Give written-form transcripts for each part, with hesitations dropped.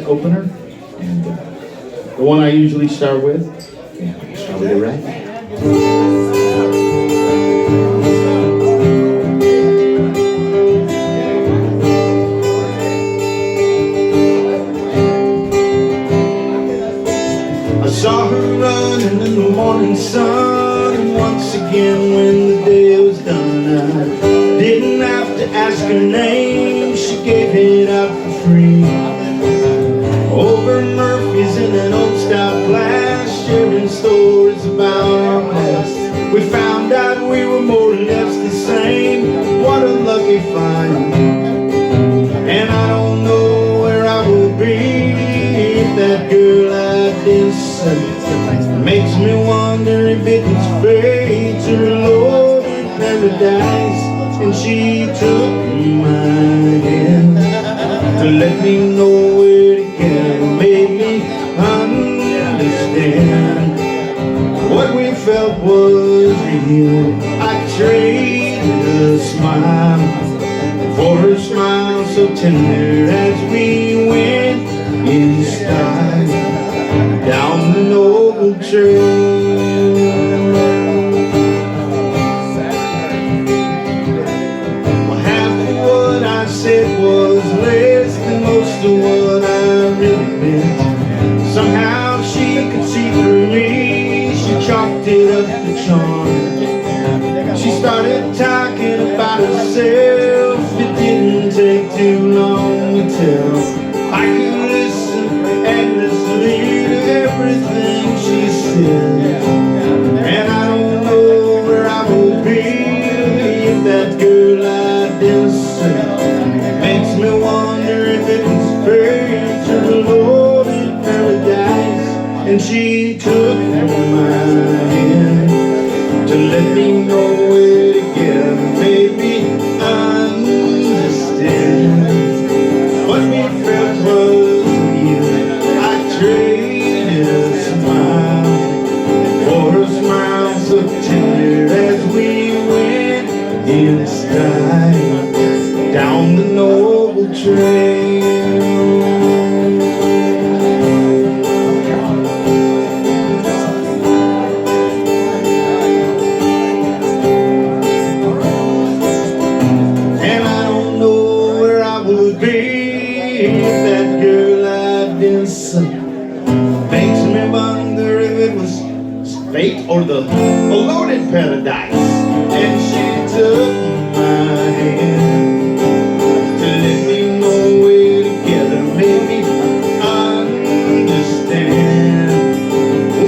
opener, and the one I usually start with, and I'll start with it right now. I saw her running in the morning sun, and once again when the day was done, I didn't have to ask her name, she gave it out for free. Over Murphy's in an old style glass, sharing stories about our past. We found out we were more or less the same. What a lucky find. And I don't know where I would be if that girl I didn't makes me wonder if it was fate or Lord in paradise. And she took my hand to let me know where to go, made me understand what we felt was real. I traded a smile for her smile so tender as we went in style down the noble trail. Well, half of what I said was less than most of what I really meant. Somehow she could see through me, she chalked it up to charm. She started talking about herself, it didn't take too long to tell. I could listen endlessly to everything she said. And I don't know where I would be if that girl I didn't see. Makes me wonder if it was fate or the Lord in paradise. And she took my hand to let me know where to get, made me understand what we felt was real. I traded a smile for a smile so tender as we went in style down the noble trail. And I don't know where I would be if that girl I didn't see. Makes me wonder if it was fate or the Lord in paradise. And she took my hand to let me know we're together, made me understand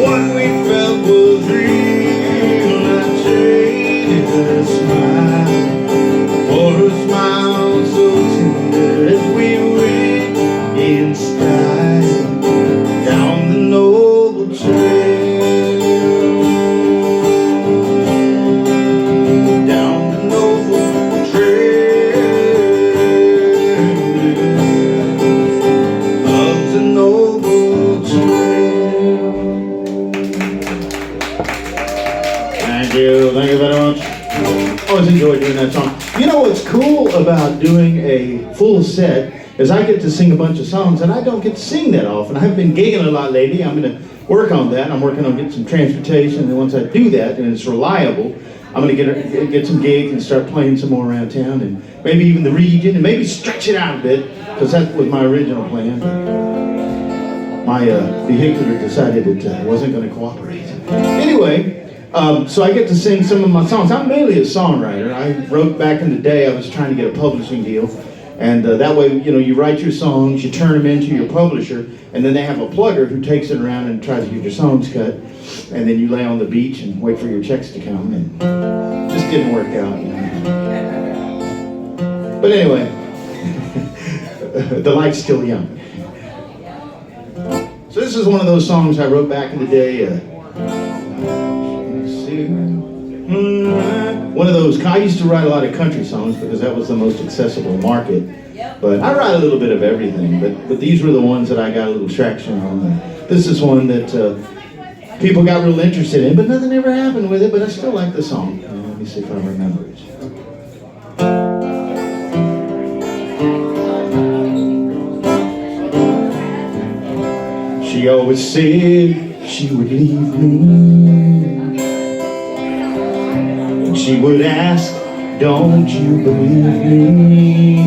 what we felt was real. I traded a smile for a smile so tender as we went in style down the noble trail. Down the noble trail of the noble trail. Thank you very much. Always enjoy doing that song. You know what's cool about doing a full set is I get to sing a bunch of songs, and I don't get to sing that often. I've been gigging a lot lately. I'm going to work on that. I'm working on getting some transportation, and once I do that, and it's reliable, I'm going to get some gigs and start playing some more around town, and maybe even the region, and maybe stretch it out a bit, because that was my original plan. My vehicular decided it wasn't going to cooperate. Anyway, so I get to sing some of my songs. I'm mainly a songwriter. I wrote back in the day, I was trying to get a publishing deal. And that way, you know, you write your songs, you turn them into your publisher, and then they have a plugger who takes it around and tries to get your songs cut. And then you lay on the beach and wait for your checks to come, and it just didn't work out. You know? But anyway, the light's still young. So this is one of those songs I wrote back in the day. One of those, I used to write a lot of country songs because that was the most accessible market. But I write a little bit of everything, but these were the ones that I got a little traction on. This is one that people got real interested in, but nothing ever happened with it, but I still like the song. Let me see if I remember it. She always said she would leave me. And she would ask, don't you believe me?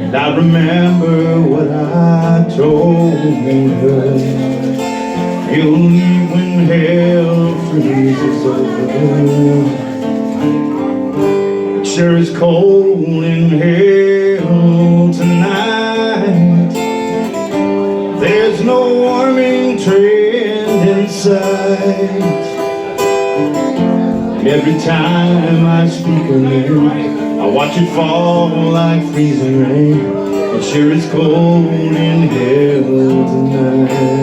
And I remember what I told her. You'll leave when hell freezes over. It sure is cold in hell tonight. There's no warming trend in sight. And every time I speak her name, I watch it fall like freezing rain. It sure is cold in hell tonight.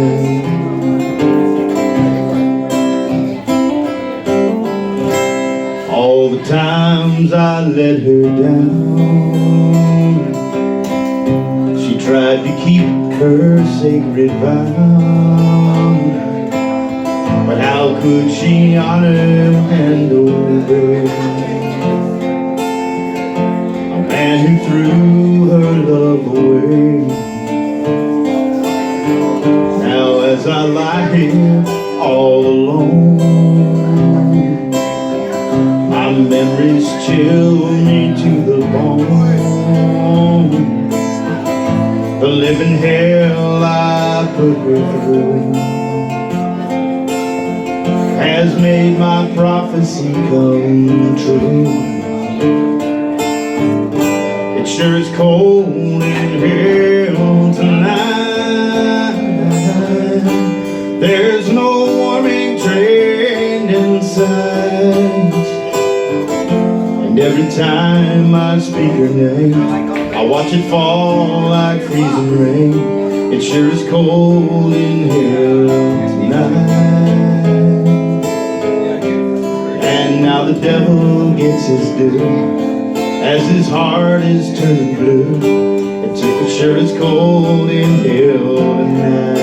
All the times I let her down, she tried to keep her sacred vow. But how could she honor and obey a man who threw her love away? Now as I lie here all alone, my memories chill me to the bone. The living hell I put her through has made my prophecy come true. It sure is cold in hell tonight. There's no warming trend in sight. And every time I speak her name, I watch it fall like freezing rain. It sure is cold in hell tonight. And now the devil gets his due as his heart is turning blue. It sure is cold in hell tonight.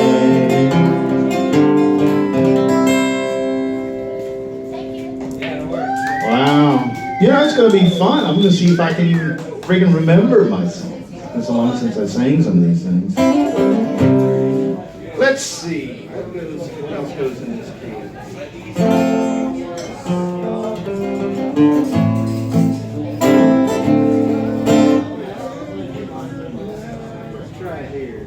Wow. You know, it's going to be fun. I'm going to see if I can even freaking remember myself. It's so long since I sang some of these things. Let's see. What else goes in this key? Let's try it here.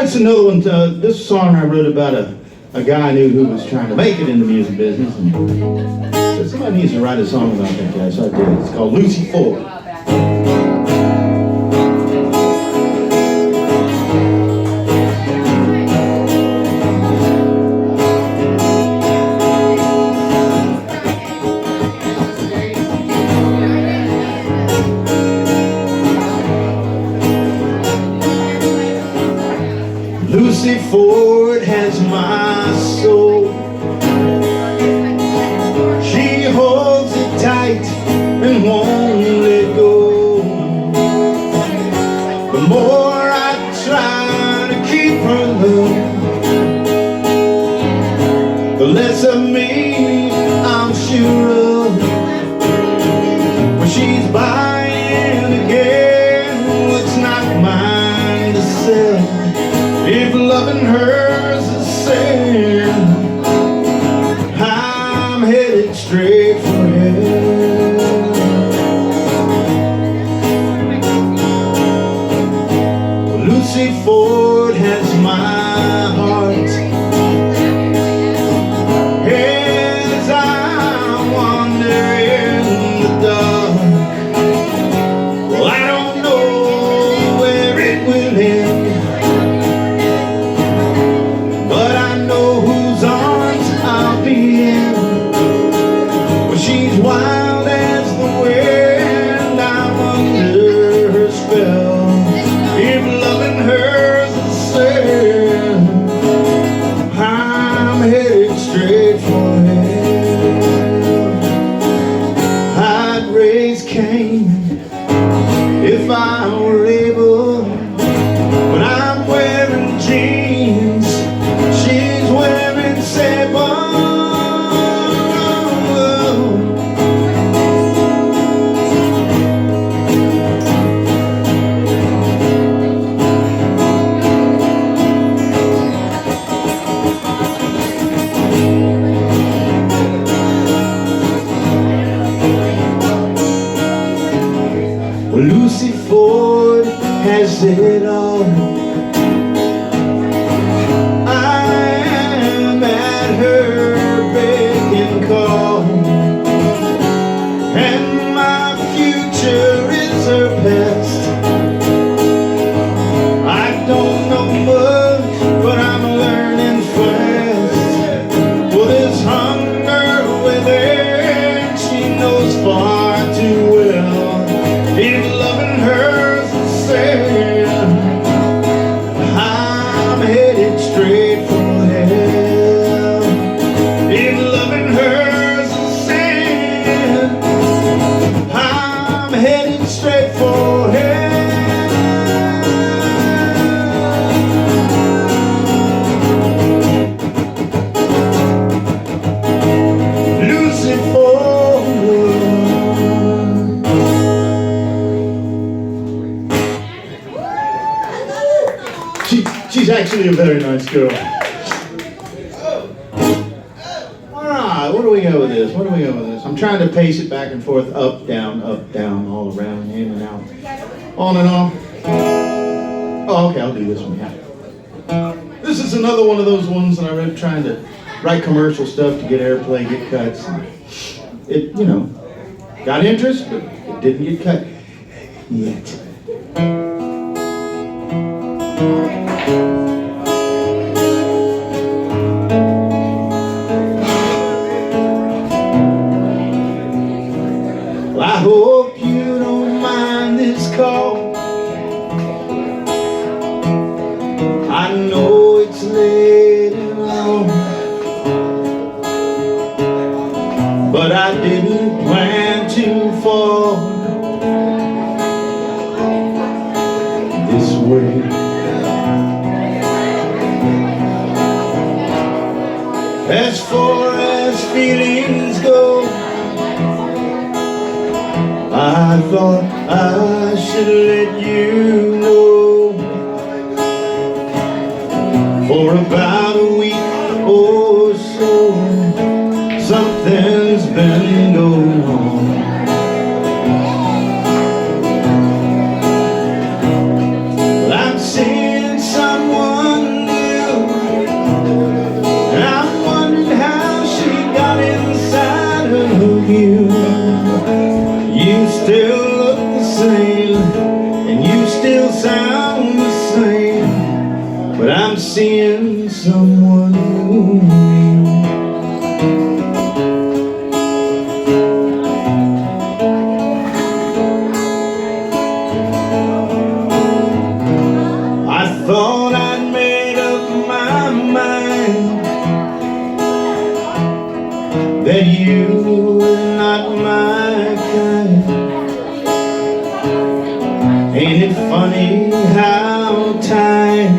It's another one. This song I wrote about a guy I knew who was trying to make it in the music business, and said somebody needs to write a song about that guy, so I did. It's called Lucy Ford. Lucy Ford has my soul. She holds it tight and won't let go. The more I try to keep her love, the less of me I'm sure of. When she's buying again what's not mine to sell, if loving her's a sin, I'm headed straight for hell. Lucy Ford has my heart. Hey, really a very nice girl. All right, what do we go with this? What do we go with this? I'm trying to pace it back and forth, up, down, all around, in and out, on and off. Oh, okay, I'll do this one, yeah. This is another one of those ones that I read trying to write commercial stuff to get airplay, get cuts. It, you know, got interest, but it didn't get cut yet. Well, I hope you don't mind this call. I know it's late and long, but I didn't plan to fall this way. As far as feelings go, I thought I should let you know. For about a week or so, something's been going on. Well, I'm seeing someone new, and I'm wondering how she got inside of you. You still look the same, and you still sound the same, but I'm seeing someone new. I thought I'd made up my mind that you were not my kind. Ain't it funny how time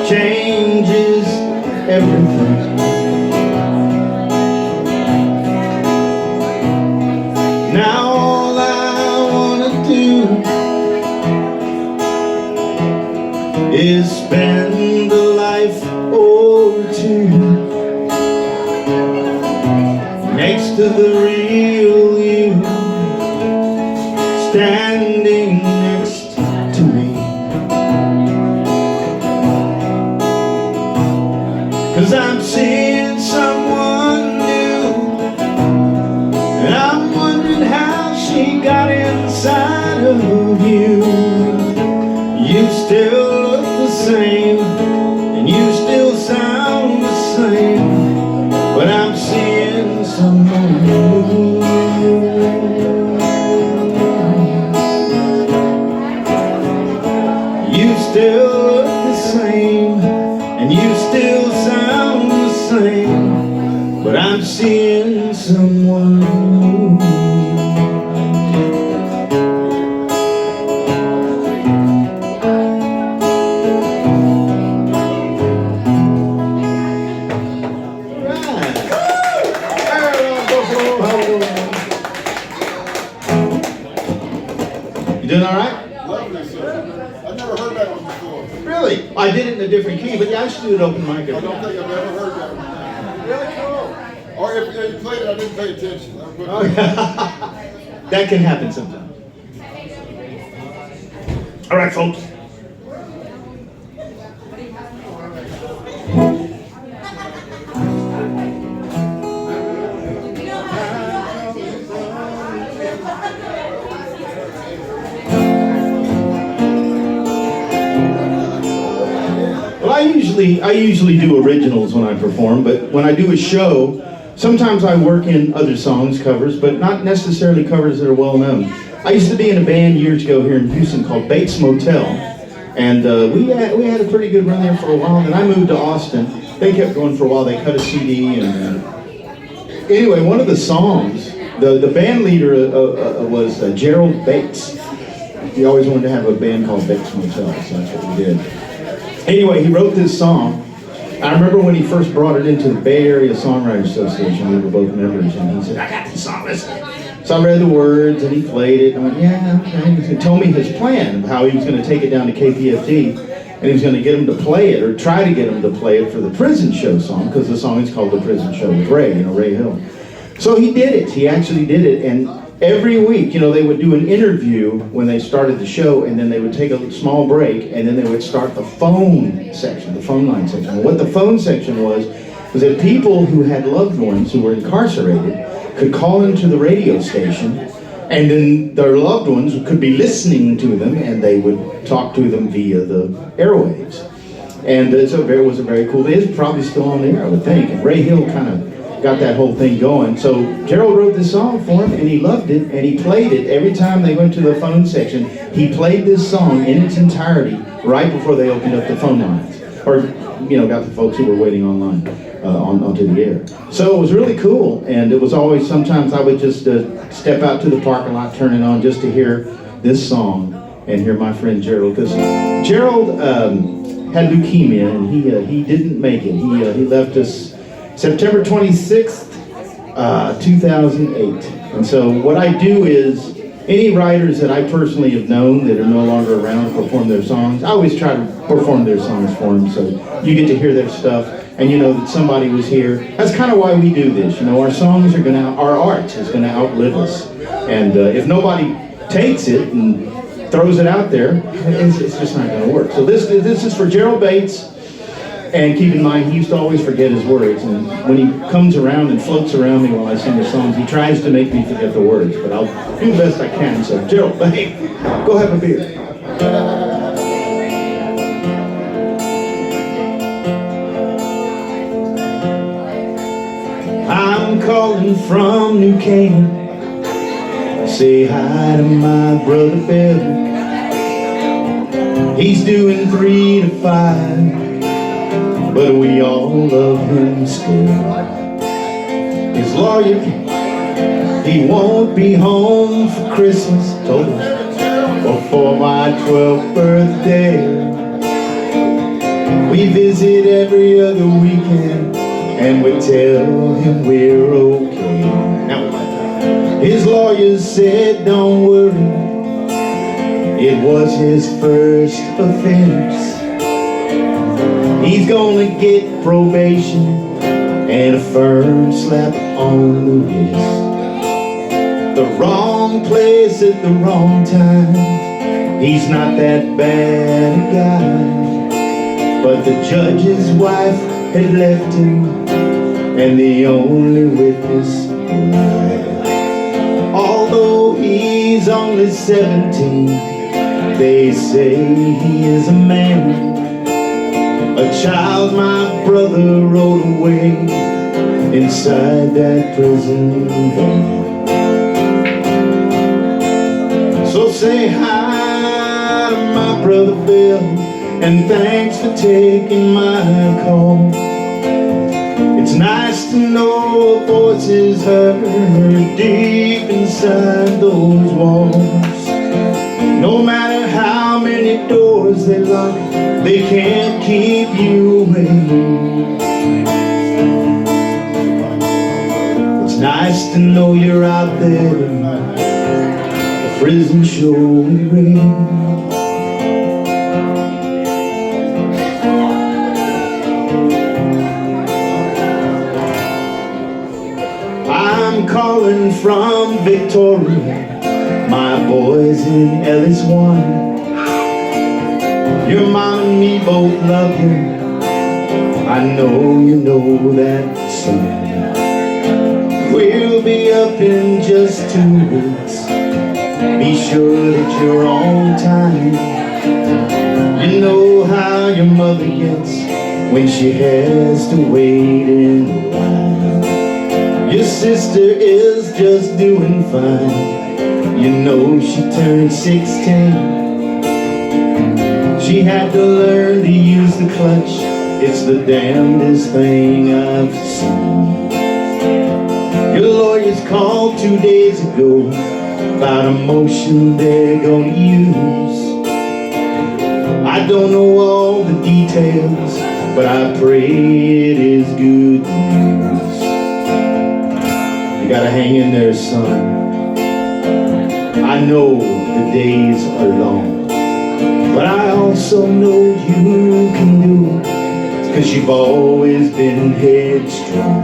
changes everything? Now all I wanna do is spend a life or two next to the real you, standing next to me. 'Cause I'm seeing someone new, and I'm wondering how she got inside of you. You still look the same, and you still sound the same, but I'm seeing someone new. You still look the same, and you still sound the same, but I'm seeing someone new. You doing all right? Lovely, sir. I've never heard that one before. Really? I did it in a different key, but yeah, I should do it open mic. I don't think I've ever heard that one. Really cool. Or if you played it, I didn't pay attention. Oh, yeah. That can happen sometimes. All right, folks. Well, I usually do originals when I perform, but when I do a show, sometimes I work in other songs, covers, but not necessarily covers that are well known. I used to be in a band years ago here in Houston called Bates Motel, and we had a pretty good run there for a while. Then I moved to Austin. They kept going for a while. They cut a CD, and anyway, one of the songs, the band leader was Gerald Bates. He always wanted to have a band called Bates Motel, so that's what we did. Anyway, he wrote this song. I remember when he first brought it into the Bay Area Songwriters Association, we were both members, and he said, "I got this song, listen." So I read the words, and he played it, and I went, yeah, okay. He told me his plan of how he was going to take it down to KPFT and he was going to get him to play it, or try to get him to play it for the prison show song, because the song is called The Prison Show with Ray, Ray Hill. So he did it. He actually did it, and every week, they would do an interview when they started the show, and then they would take a small break, and then they would start the phone section, the phone line section. And what the phone section was that people who had loved ones who were incarcerated could call into the radio station, and then their loved ones could be listening to them, and they would talk to them via the airwaves. And so it was a very cool thing. It's probably still on the air, I would think. And Ray Hill kind of got that whole thing going. So Gerald wrote this song for him, and he loved it, and he played it every time they went to the phone section. He played this song in its entirety right before they opened up the phone lines, or got the folks who were waiting online onto the air. So it was really cool, and it was always, sometimes I would just step out to the parking lot, turn it on just to hear this song and hear my friend Gerald, because Gerald had leukemia, and he didn't make it. He left us September 26th, 2008. And so what I do is, any writers that I personally have known that are no longer around to perform their songs, I always try to perform their songs for them, so you get to hear their stuff, and you know that somebody was here. That's kind of why we do this. Our songs are our art is gonna outlive us. And if nobody takes it and throws it out there, it's just not gonna work. So this is for Gerald Bates. And keep in mind, he used to always forget his words. And when he comes around and floats around me while I sing the songs, he tries to make me forget the words. But I'll do the best I can. So, Gerald, hey, go have a beer. I'm calling from New Canaan. Say hi to my brother Bill. He's doing 3 to 5. But we all love him still. His lawyer, he won't be home for Christmas, told us, or for my 12th birthday. We visit every other weekend, and we tell him we're okay. Now, his lawyer said, don't worry, it was his first offense. He's gonna get probation and a firm slap on the wrist. The wrong place at the wrong time. He's not that bad a guy, but the judge's wife had left him, and the only witness lied. Although he's only 17, they say he is a man. A child my brother rode away inside that prison van. So say hi to my brother Bill, and thanks for taking my call. It's nice to know a voice is heard deep inside those walls. No matter how many doors they lock, they can't keep you away. It's nice to know you're out there, the prison show with rain. I'm calling from Victoria, my boys in Ellis 1. Your mom and me both love you, I know you know that soon. We'll be up in just 2 weeks. Be sure that you're on time. You know how your mother gets when she has to wait in line. Your sister is just doing fine. You know she turned 16. She had to learn to use the clutch. It's the damnedest thing I've seen. Your lawyers called 2 days ago about a motion they're gonna use. I don't know all the details, but I pray it is good news. You gotta hang in there, son. I know the days are long. But I also know you can do it, 'cause you've always been headstrong.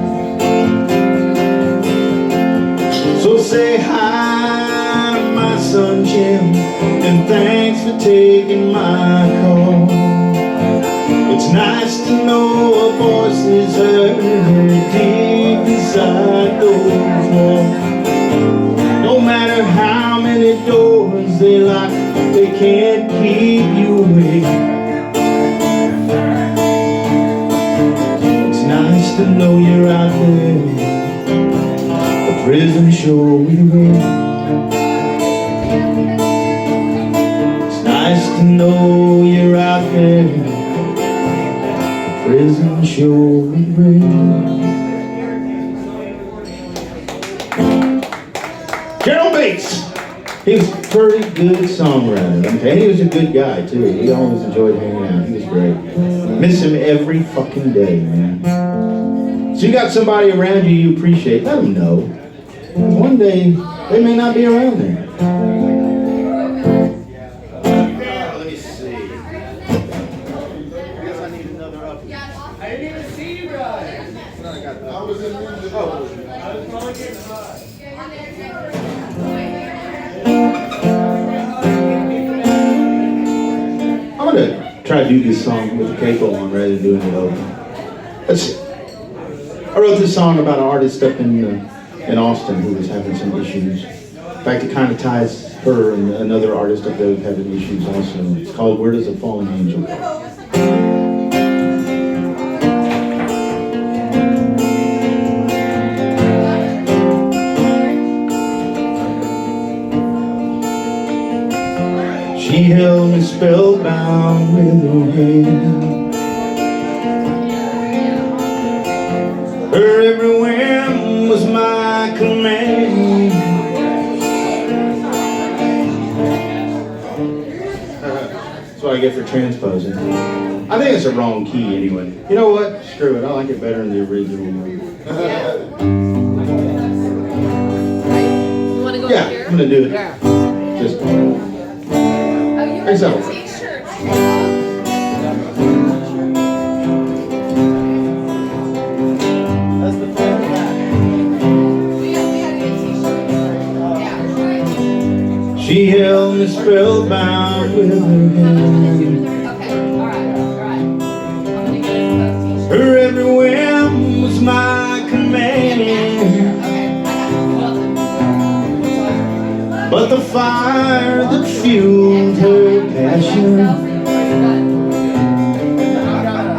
So say hi to my son Jim, and thanks for taking my call. It's nice to know a voice is heard deep inside those walls. No matter how many doors they lock, they can't keep you away. It's nice to know you're out there, the prison shore we wait. It's nice to know you're out there, prison shore we wait. Gerald Bates! He was a pretty good songwriter. And he was a good guy too. We always enjoyed hanging out. He was great. Miss him every fucking day, man. So you got somebody around you appreciate, let them know. One day, they may not be around there. Let me see. I guess I need another up. I didn't even see you guys. I was in music. I was probably getting hot. I'm gonna try to do this song with the capo on rather than doing it open. Let's see. I wrote this song about an artist up in Austin who was having some issues. In fact, it kind of ties her and another artist up there who's having issues also. It's called Where Does a Fallen Angel Go? She held me spellbound with her hand. Her every whim was my command. That's what I get for transposing. I think it's a wrong key anyway. You know what? Screw it. I like it better than the original one. You want to go Yeah, here? I'm gonna do it. Yeah. Just Oh, you Hey, so- have a t-shirt. That's the front of that. We have to get t-shirts. Yeah. she held me spellbound with her hand. Okay, alright. I'm gonna get us both t-shirts. Her every whim was my command. Okay, But the fire that fueled her passion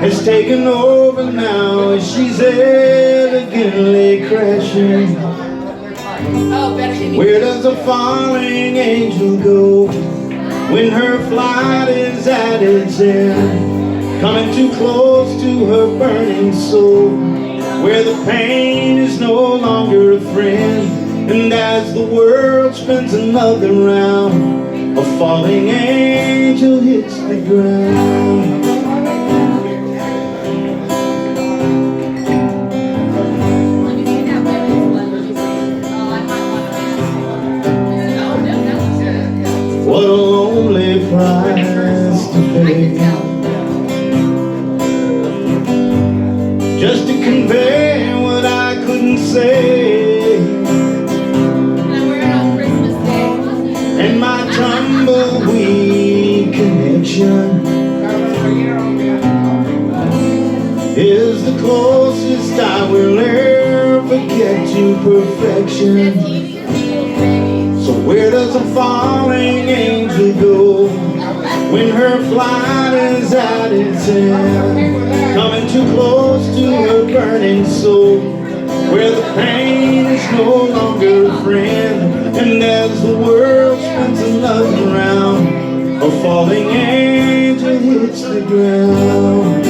has taken over now as she's elegantly crashing. Oh, better give me. Where does a falling angel go when her flight is at its end? Coming too close to her burning soul, where the pain is no longer a friend. And as the world spins another round, a falling angel hits the ground. Let me see that women's one. Let me see. Oh, I might want to. No. What a lonely price to I can pay, tell. just to convey what I couldn't say. And I wear it on Christmas Day. And my tumbleweed connection is the closest I will ever get to perfection. So where does a falling angel go when her flight is at its end? Coming too close to her burning soul, where the pain is no longer a friend. And as the world spins another round, a falling angel hits the ground.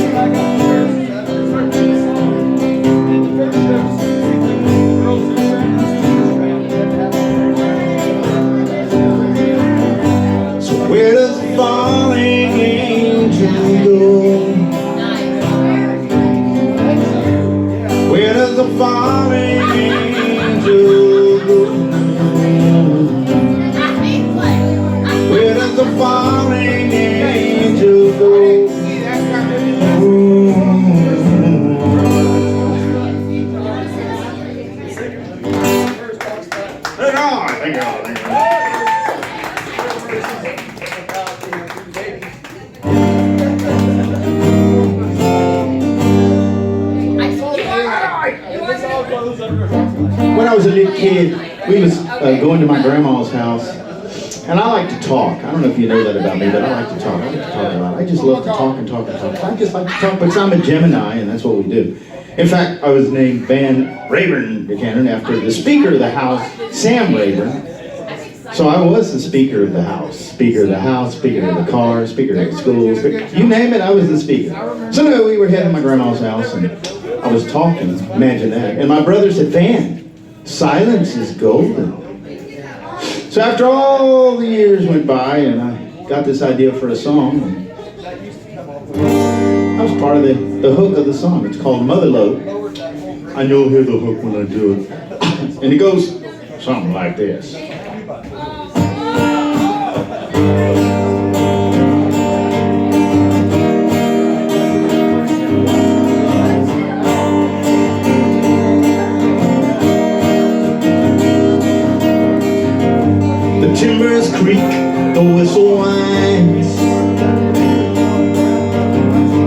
So where does a falling angel go? Where does a falling angel go? Where does a falling angel I was a little kid, we was going to my grandma's house, and I like to talk. I don't know if you know that about me, but I like to talk. I like to talk a lot. I just love to talk and talk and talk. I just like to talk because I'm a Gemini, and that's what we do. In fact, I was named Van Rayburn Buchanan after the Speaker of the House, Sam Rayburn. So I was the Speaker of the House. Speaker of the House, Speaker of the car, Speaker of the school, you name it, I was the Speaker. So anyway, we were heading to my grandma's house, and I was talking, imagine that. And my brother said, Van, silence is golden. So after all the years went by, and I got this idea for a song, and I was part of the hook of the song. It's called Motherload. I know hear the hook when I do it. And it goes something like this. The timbers creak, the whistle whines,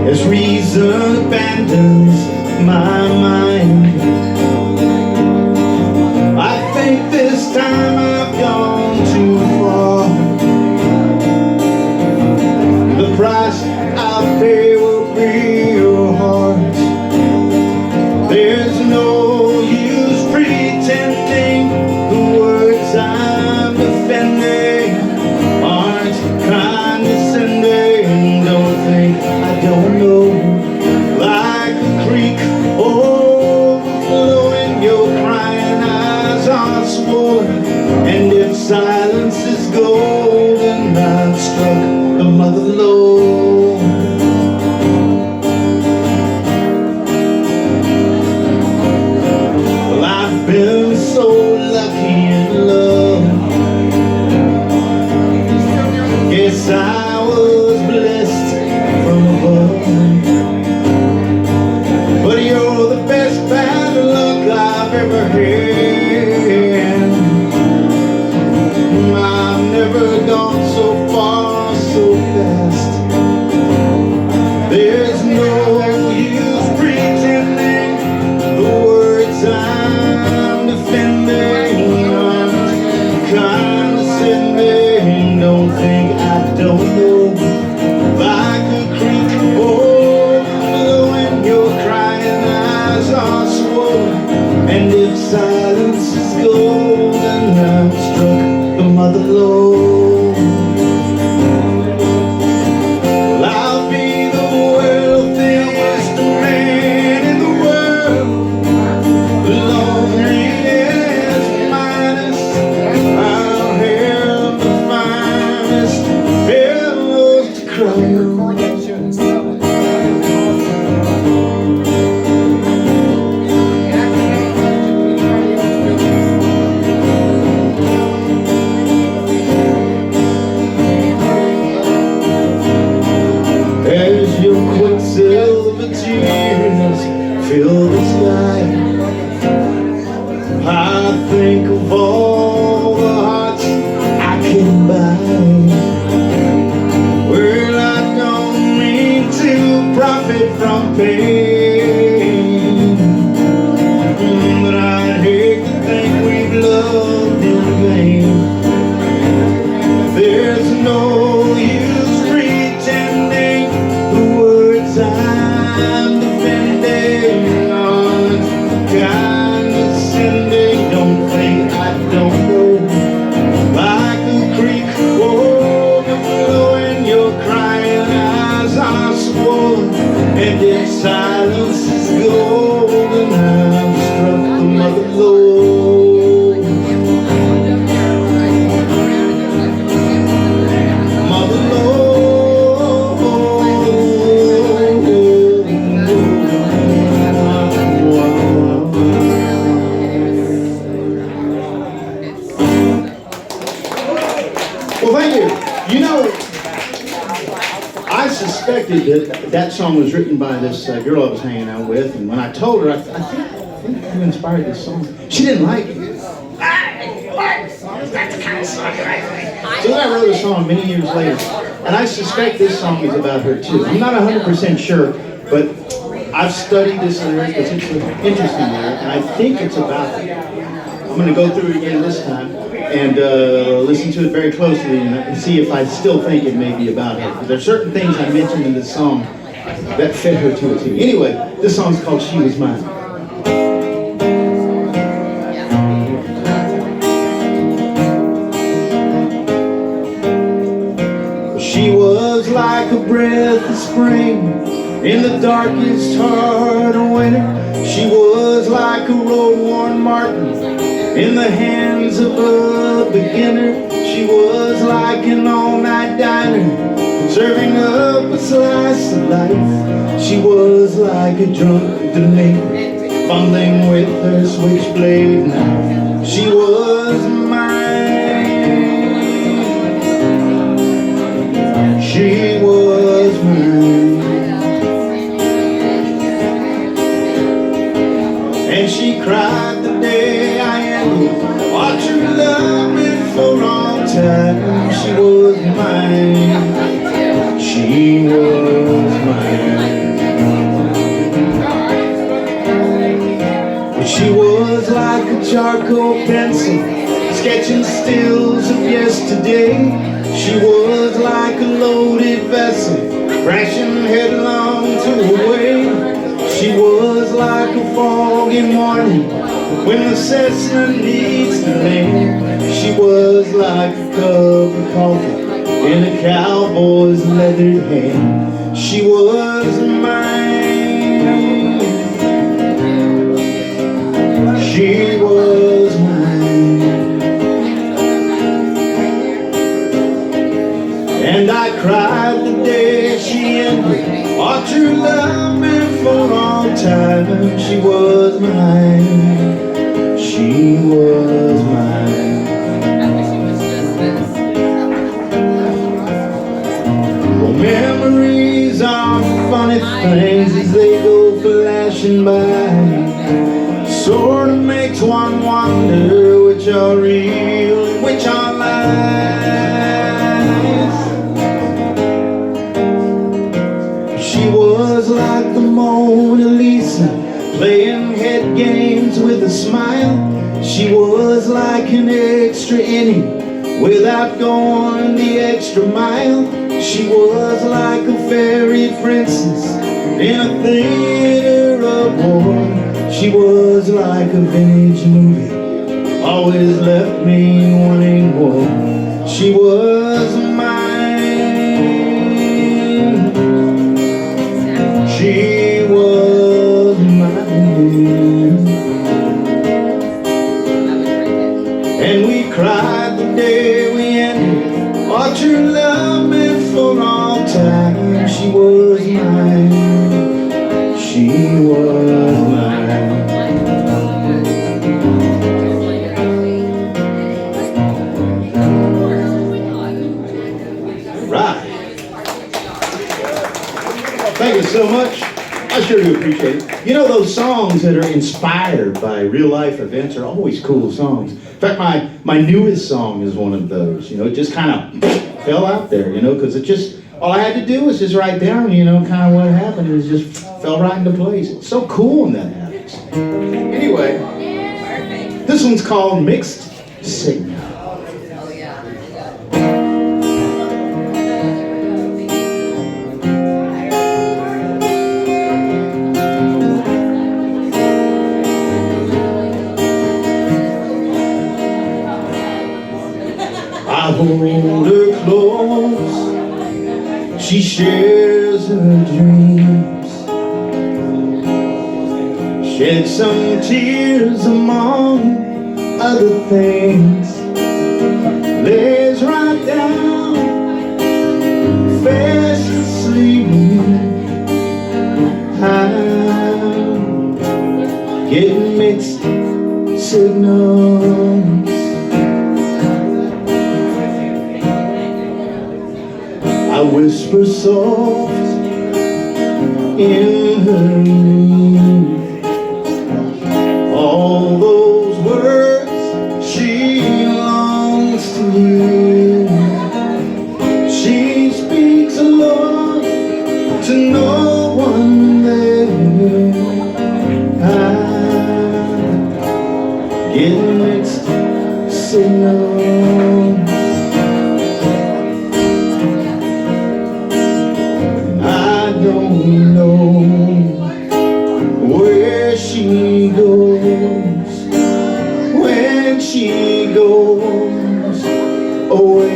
as reason abandons my mind. I think this time I've gone too far. The price I'll pay will be your heart. There's no use pretending the words I'm defending aren't condescending. Don't think I don't know. Like a creek overflowing, your crying eyes are swollen. And if silence is golden, I've struck the mother low. Well, I've been so lucky in love. Guess I was blessed from above. But you're the best bad luck I've ever had. I've never gone so far so fast. There's no use pretending the words I'm defending aren't condescending. Don't think I don't know. Like a creek overflowing, your crying eyes are swollen. And if silence is golden, I'm struck the mother low. Well, I'll be the wealthiest man in the world, the loneliest, minest. I'll have the finest pillows to cry on. As your quicksilver tears fill the sky, I think of all the hearts I can buy. Well, I don't mean to profit from pain, but I'd hate to think we've loved in vain. There's no use pretending the words I'm defending aren't condescending. Don't think I don't know. Like a creek overflowing, your crying eyes are swollen. And if silence is golden, I'm struck the mother low. Mother Well, thank you. You know, I suspected that song was written by this girl I was hanging out with, and when I told her, I think you inspired this song. She didn't like it. That's the kind of song I like. So then I wrote a song many years later, and I suspect this song is about her too. I'm not 100% sure, but I've studied this lyric because it's an interesting lyric, and I think it's about her. I'm going to go through it again this time and listen to it very closely and see if I still think it may be about her. Because there are certain things I mentioned in this song that fit her to a T. Anyway, this song's called She Was Mine. She was like a breath of spring in the darkest heart of winter. She was like a road-worn martin in the hands of a beginner. She was like an all-night diner serving up a slice of life. She was like a drunk delinquent fumbling with her switchblade knife. She was mine. She was mine. And she cried the day I ended our true love meant for all time. She was mine. She was mine. She was like a charcoal pencil sketching stills of yesterday. She was like a loaded vessel crashing headlong to a wave. She was like a foggy morning when the Cessna needs to land. She was like a cup of coffee in a cowboy's leathered hand. She was mine. She was mine. And I cried the day she ended our true love meant for all time. She was mine. She was mine. Well, memories are funny things as they go flashing by. Sort of makes one wonder which are real and which are lies. She was like the Mona Lisa playing head games with a smile. She was like an extra inning without going the extra mile. She was like a fairy princess in a theater of war. She was like a vintage movie, always left me wanting more. She was mine. She was mine. And we cried the day we ended our true love meant for all time. She was mine. She was mine. Right. Thank you so much. I sure do appreciate it. You know, those songs that are inspired by real life events are always cool songs. In fact, my newest song is one of those. You know, it just kind of fell out there, you know, because it just, all I had to do was just write down, you know, kind of what happened. It just fell right into place. It's so cool when that happens. Anyway, this one's called Mixed Signal. I hold her close, she shares her dreams, shed some tears among other things, lays right down, fast asleep. I'm getting mixed signals. I whisper soft in her ear all those words she longs to hear. She speaks alone to no one there. I'm getting mixed signal. I don't know where she goes when she goes away.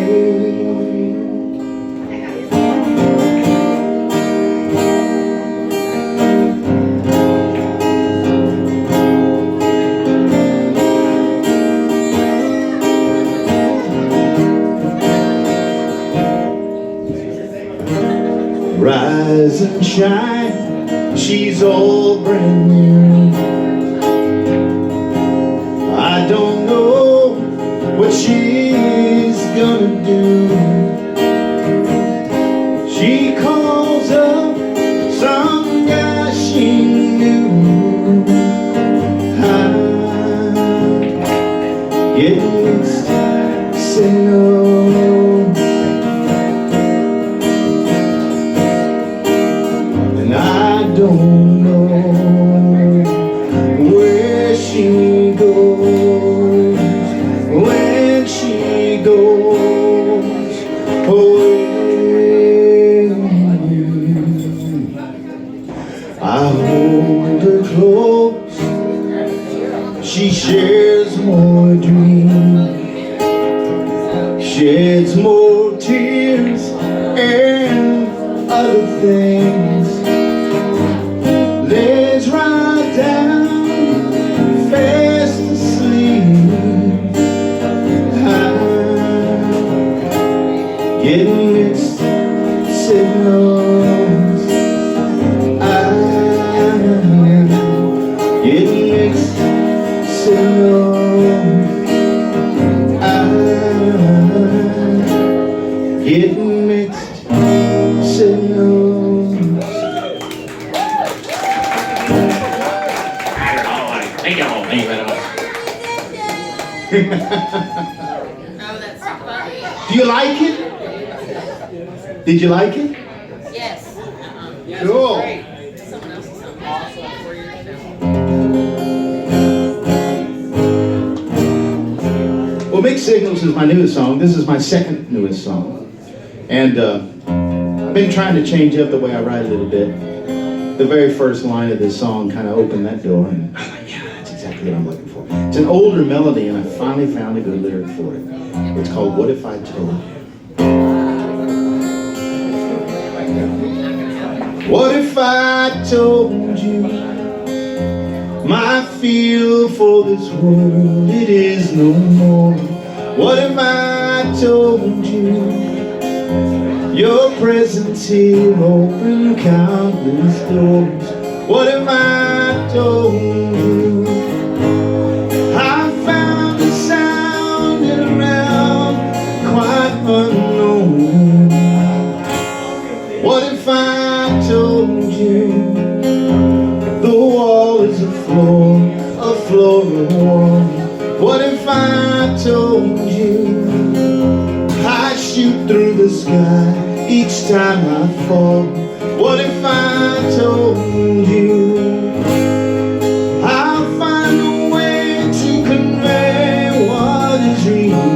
Rise and shine, she's all brand new. I don't know what she's gonna do. She calls up some guy she knew. I'm getting mixed signals. I don't know where she goes when she goes away. I hold her close, she shares more dreams, sheds more tears and other things. Lays right down, fast asleep. I'm getting mixed signals. I'm getting mixed signals. I'm getting mixed signals. Thank you all. Thank you very much. Oh, that's funny. Do you like it? Did you like it? Yes. Cool. Great. Someone else's song. Awesome. 4 years now. Well, Mixed Signals is my newest song. This is my second newest song. And I've been trying to change up the way I write a little bit. The very first line of this song kind of opened that door, and I'm like, yeah, that's exactly what I'm looking for. It's an older melody, and I finally found a good lyric for it. It's called What If I Told You? What if I told you my feel for this world, it is no more? What if I told you your presence here opened countless doors? What if I told you I found a sound in a realm quite unknown? What if I told you the wall is a floor of war? What if I told you I shoot through the sky each time I fall? What if I told you I'll find a way to convey what is real?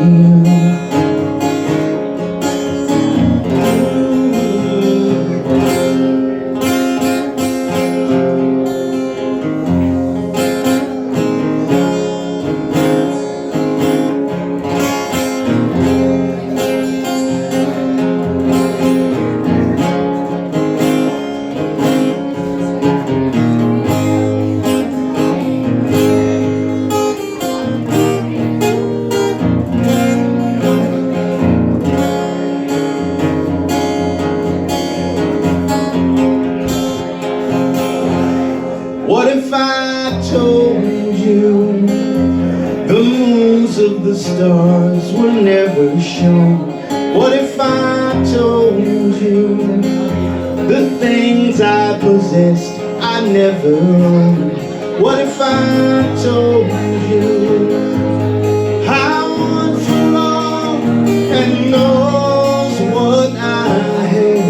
What if I told you the moons of the stars were never shown? What if I told you the things I possessed I never owned? What if I told you I once flow and knows what I had?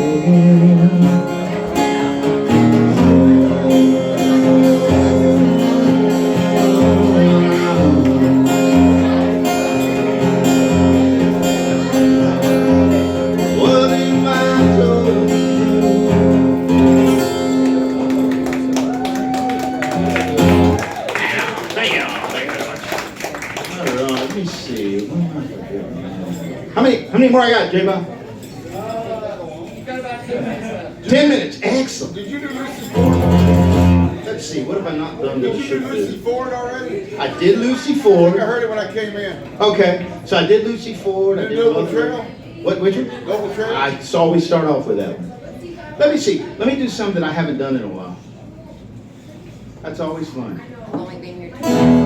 How many more I got, J-Bob? You've got about 10 minutes left. 10 minutes. Excellent. Did you do Lucy Ford? Let's see. What have I not done? Did you do Lucy Ford already? I did Lucy I Ford. think I heard it when I came in. Okay. So I did Lucy Ford. I Did did Noble Mother- Trail? What, Richard? Noble Trail? I always start off with that one. Let me see. Let me do something I haven't done in a while. That's always fun. I've only been here 2 years.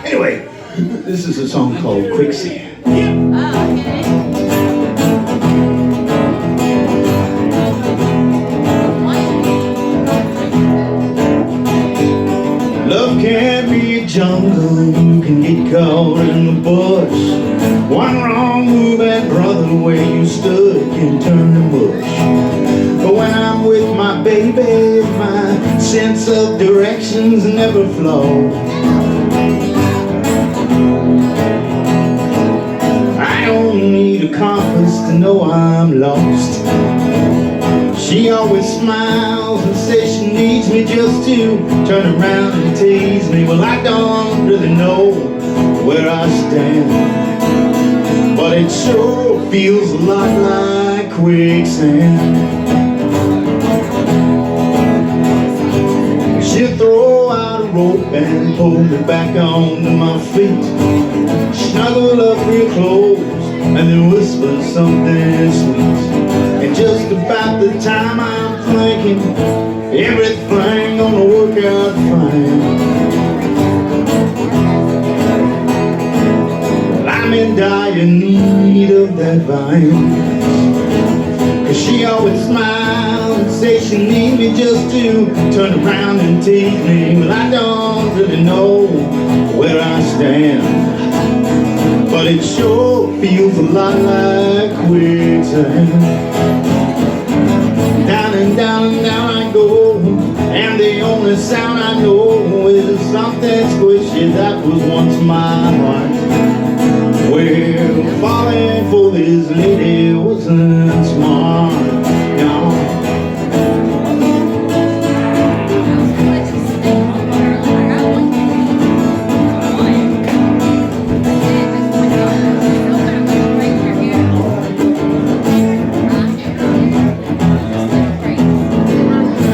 Anyway, this is a song called Quicksand. Oh, okay. Love can be a jungle, you can get caught in the bush. One wrong move and brother, where you stood can turn to mush. But when I'm with my baby, my sense of directions never flow. I don't need a compass to know I'm lost. She always smiles and says she needs me just to turn around and tease me. Well, I don't really know where I stand, but it sure feels a lot like quicksand. She'll throw out a rope and pull me back onto my feet, snuggle up real close and then whisper something sweet. And just about the time I'm thinking everything gonna work out fine, well, I'm in dire need of that vine. 'Cause she always smiles and says she needs me just to turn around and tease me. Well, I don't really know where I stand, but it sure feels a lot like quicksand. Down and down and down I go, and the only sound I know is something squishy that was once my heart. Well, falling for this lady wasn't smart, no.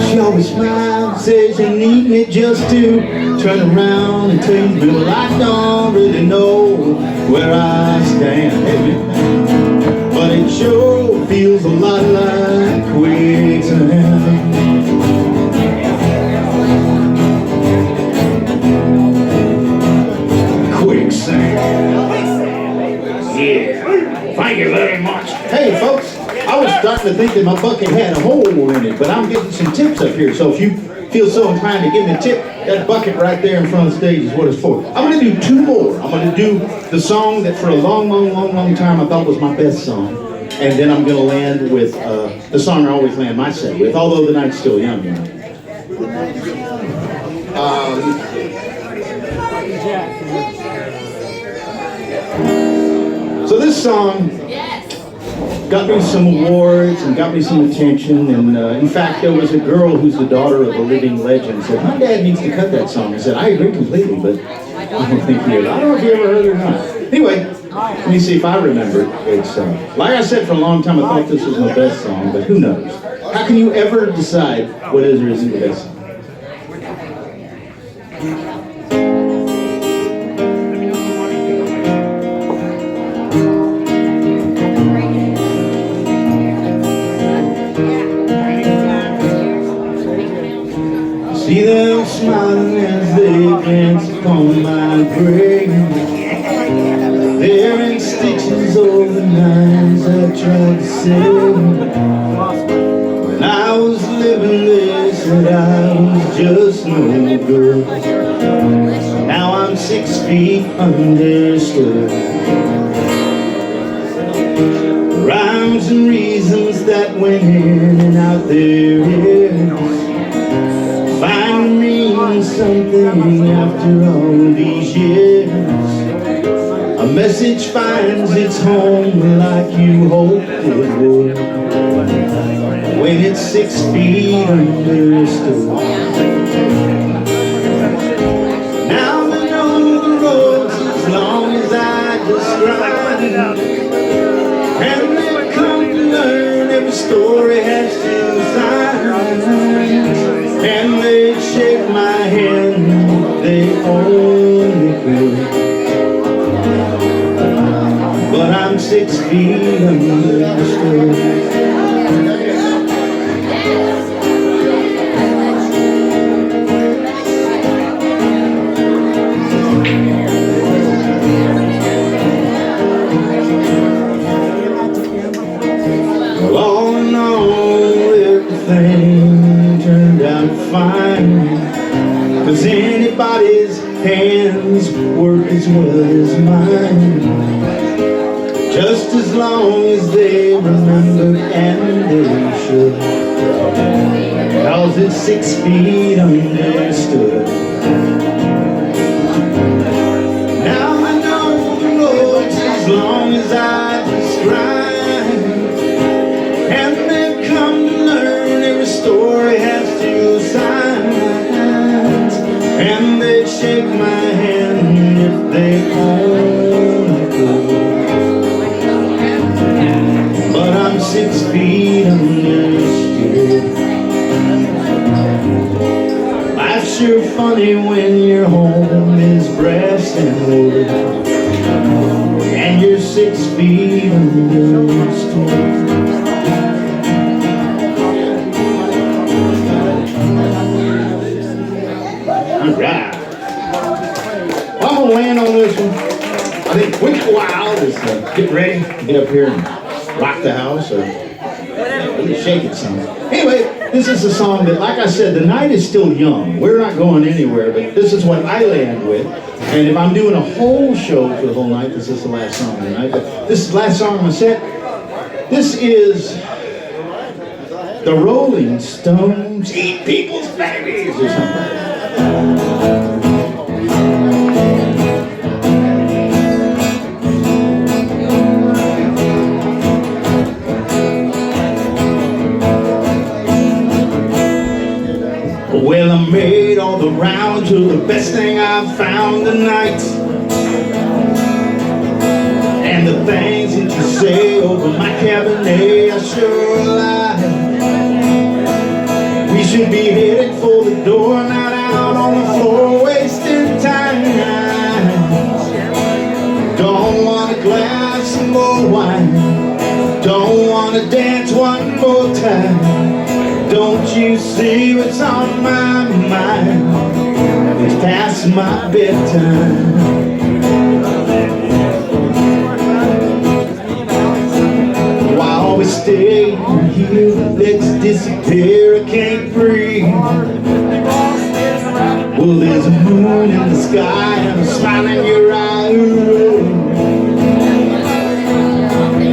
She always smiles, says you need me just to turn around and tease me. Well, I don't really know where I stand, but it sure feels a lot like quicksand. Quicksand. Yeah. Thank you very much. Hey, folks. I was starting to think that my bucket had a hole in it, but I'm getting some tips up here. So if you feel so inclined to give me a tip, that bucket right there in front of the stage is what it's for. I'm going to do 2 more. I'm going to do the song that for a long time I thought was my best song. And then I'm going to land with the song I always land my set with, Although the Night's Still Young. You know. So this song got me some awards and got me some attention, and in fact there was a girl who's the daughter of a living legend said, my dad needs to cut that song. I said, I agree completely, but I don't think he is. I don't know if you ever heard it or not. Anyway, let me see if I remember it. It's like I said, for a long time I thought this was my best song, but who knows? How can you ever decide what is or isn't the best song? See them smiling as they glance upon my grave. They're in stitches over the lines I tried to save. When I was living this, that I was just no good. Now I'm 6 feet understood. Rhymes and reasons that went in and out their ears. Find me in something after all these years. A message finds its home like you hoped it would. When it's 6 feet understood. Now I know the roads as long as I describe, and they've come to learn every story has two sides, and they shake my hand, they only could. But I'm 6 feet understood. All in all, everything turned out fine, 'cause anybody's hands work as well as mine, just as long as they remember, and they should, 'cause it's 6 feet understood. Now I know the roads as long as I describe, and they've come to learn every story has two sides, and they shake my hand if they only could. But I'm 6 feet understood. Life's sure funny when your home is brass and wood, and you're 6 feet understood. Alright. Well, I'm gonna land on this one. I think Wicked Wild is getting ready to get up here and rock the house, or shake it some. Anyway, this is a song that, like I said, the night is still young. We're not going anywhere, but this is what I land with. And if I'm doing a whole show for the whole night, this is the last song of the night. But this is the last song on my set. This is the Rolling Stones, Eat People's Babies, or something. Well, I made all the rounds to the best thing I've found tonight, and the things that you say over my Cabernet are sure alive. We should be headed for the door, not out on the floor wasting time. Don't want a glass of more wine, don't want to dance one more time. Don't you see what's on my mind? It's past my bedtime. While we stay here, let's disappear, I can't breathe. Well, there's a moon in the sky and a smile in your eye.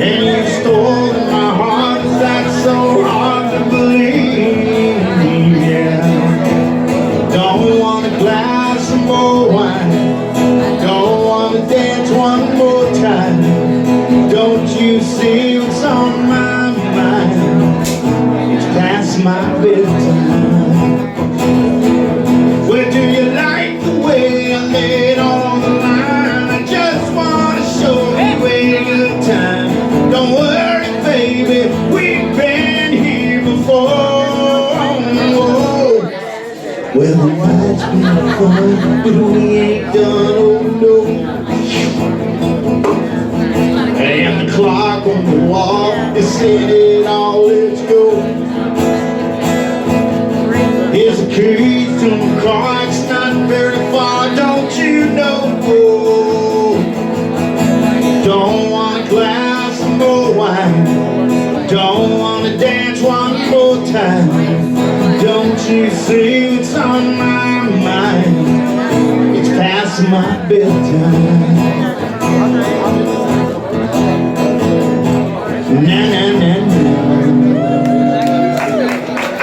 And you stole my heart, is that so hard to believe? Don't want a glass of more wine, don't want to dance one more time. Don't you see what's on my mind? It's past my bedtime. Well, do you like the way I lay it on the line? I just want to show you a good time. Don't worry, baby, we've been here before. Well, the night's been fun, but we ain't done, oh no. And the clock on the wall is saying it all, let's go. Here's the keys to my car, it's not very far, don't you know? Don't want a glass of more wine, don't want to dance one more time. Don't you see what's on my mind? It's past my bedtime. Na na na na.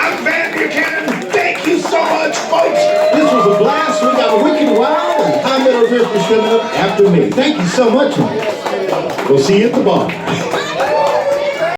I'm Van Buchanan. Thank you so much, folks. This was a blast. We got Wicked Wild and High Meadows partner's coming up after me. Thank you so much. We'll see you at the bar.